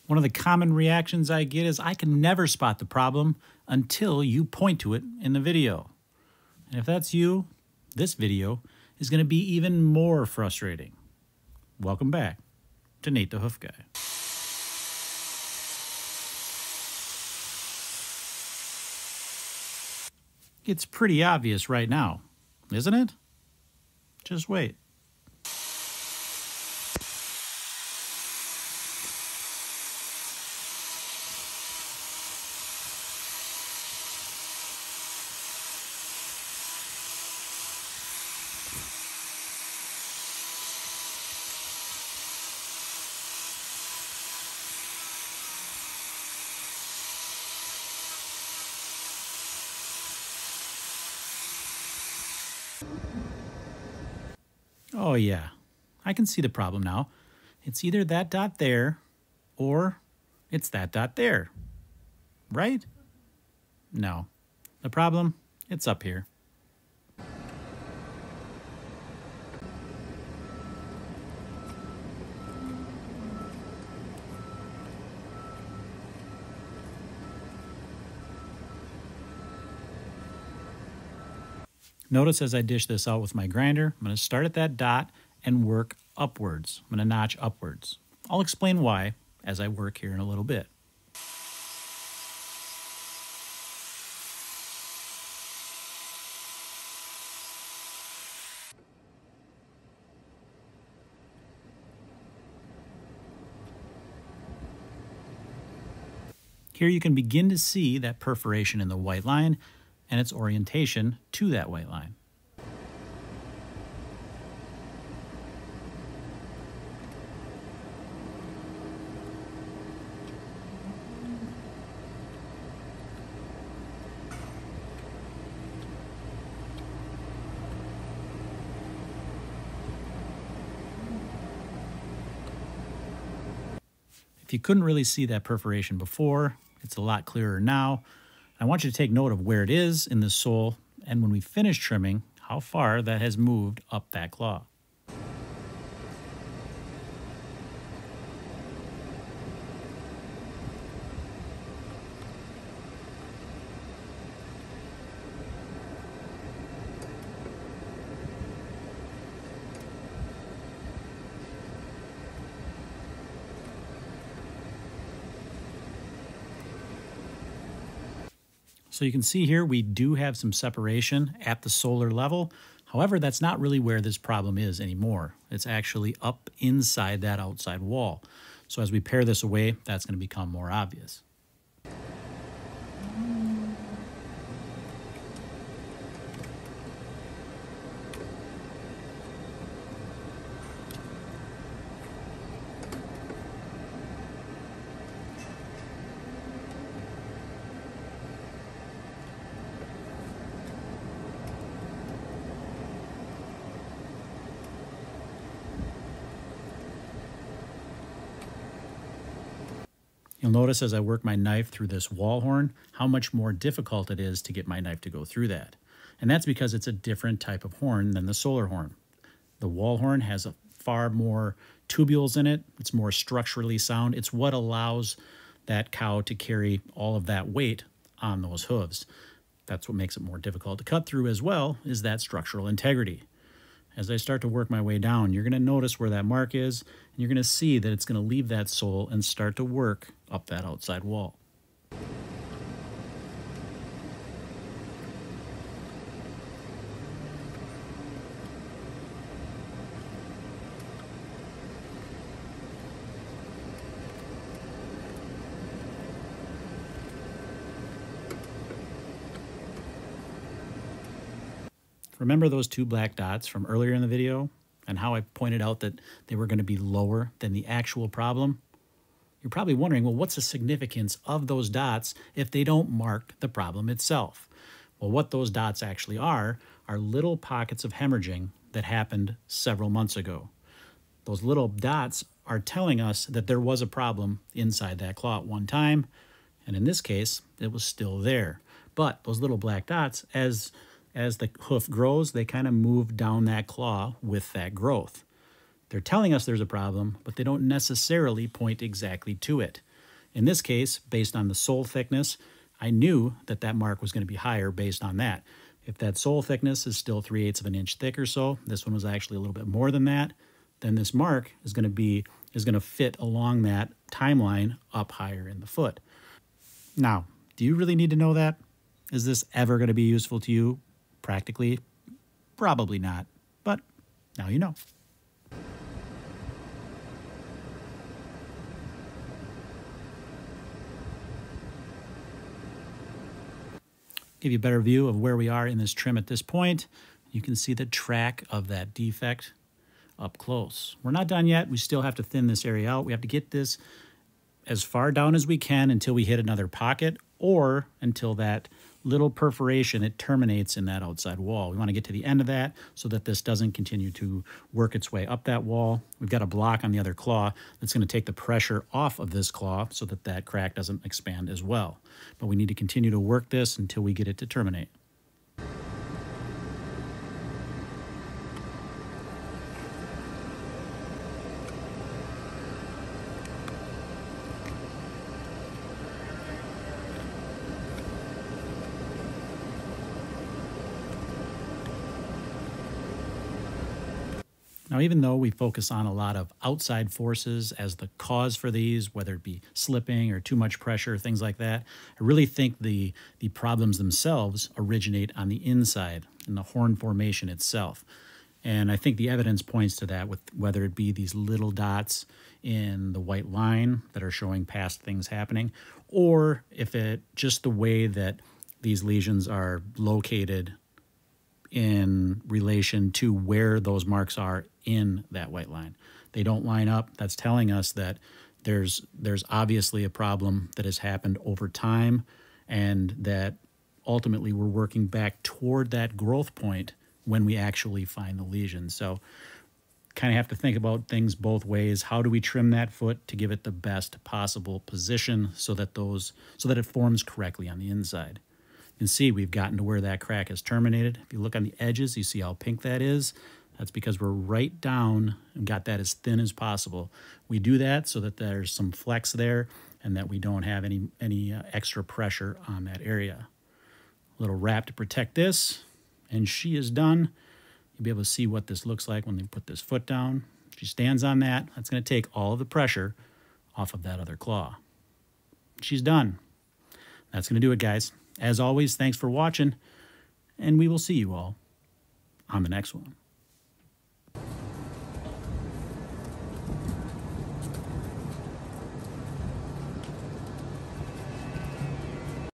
One of the common reactions I get is I can never spot the problem until you point to it in the video. And if that's you, this video is going to be even more frustrating. Welcome back to Nate the Hoof Guy. It's pretty obvious right now, isn't it? Just wait. Oh yeah, I can see the problem now. It's either that dot there, or it's that dot there, right? No, the problem, it's up here. Notice as I dish this out with my grinder, I'm going to start at that dot and work upwards. I'm going to notch upwards. I'll explain why as I work here in a little bit. Here you can begin to see that perforation in the white line and its orientation to that white line. If you couldn't really see that perforation before, it's a lot clearer now. I want you to take note of where it is in the sole, and when we finish trimming, how far that has moved up that claw. So you can see here we do have some separation at the solar level. However, that's not really where this problem is anymore. It's actually up inside that outside wall. So as we pare this away, that's going to become more obvious. You'll notice as I work my knife through this wall horn, how much more difficult it is to get my knife to go through that. And that's because it's a different type of horn than the solar horn. The wall horn has a far more tubules in it. It's more structurally sound. It's what allows that cow to carry all of that weight on those hooves. That's what makes it more difficult to cut through as well, is that structural integrity. As I start to work my way down, you're going to notice where that mark is, and you're going to see that it's going to leave that sole and start to work up that outside wall. Remember those two black dots from earlier in the video and how I pointed out that they were going to be lower than the actual problem? You're probably wondering, well, what's the significance of those dots if they don't mark the problem itself? Well, what those dots actually are little pockets of hemorrhaging that happened several months ago. Those little dots are telling us that there was a problem inside that claw at one time, and in this case, it was still there. But those little black dots, as the hoof grows, they kind of move down that claw with that growth. They're telling us there's a problem, but they don't necessarily point exactly to it. In this case, based on the sole thickness, I knew that that mark was going to be higher based on that. If that sole thickness is still 3/8 of an inch thick or so, this one was actually a little bit more than that, then this mark is going to fit along that timeline up higher in the foot. Now, do you really need to know that? Is this ever going to be useful to you practically? Probably not, but now you know. Give you a better view of where we are in this trim at this point. You can see the track of that defect up close. We're not done yet. We still have to thin this area out. We have to get this as far down as we can until we hit another pocket or until that little perforation, it terminates in that outside wall. We want to get to the end of that so that this doesn't continue to work its way up that wall. We've got a block on the other claw that's going to take the pressure off of this claw so that that crack doesn't expand as well. But we need to continue to work this until we get it to terminate. Now, even though we focus on a lot of outside forces as the cause for these, whether it be slipping or too much pressure, things like that, I really think the problems themselves originate on the inside, in the horn formation itself. And I think the evidence points to that, with whether it be these little dots in the white line that are showing past things happening, or if it just the way that these lesions are located in relation to where those marks are in that white line. They don't line up. That's telling us that there's obviously a problem that has happened over time, and that ultimately we're working back toward that growth point when we actually find the lesion. So kind of have to think about things both ways. How do we trim that foot to give it the best possible position so that it forms correctly on the inside? You can see we've gotten to where that crack is terminated. If you look on the edges, you see how pink that is. That's because we're right down and got that as thin as possible. We do that so that there's some flex there and that we don't have any extra pressure on that area. A little wrap to protect this, and she is done. You'll be able to see what this looks like when they put this foot down. She stands on that. That's going to take all of the pressure off of that other claw. She's done. That's going to do it, guys. As always, thanks for watching, and we will see you all on the next one.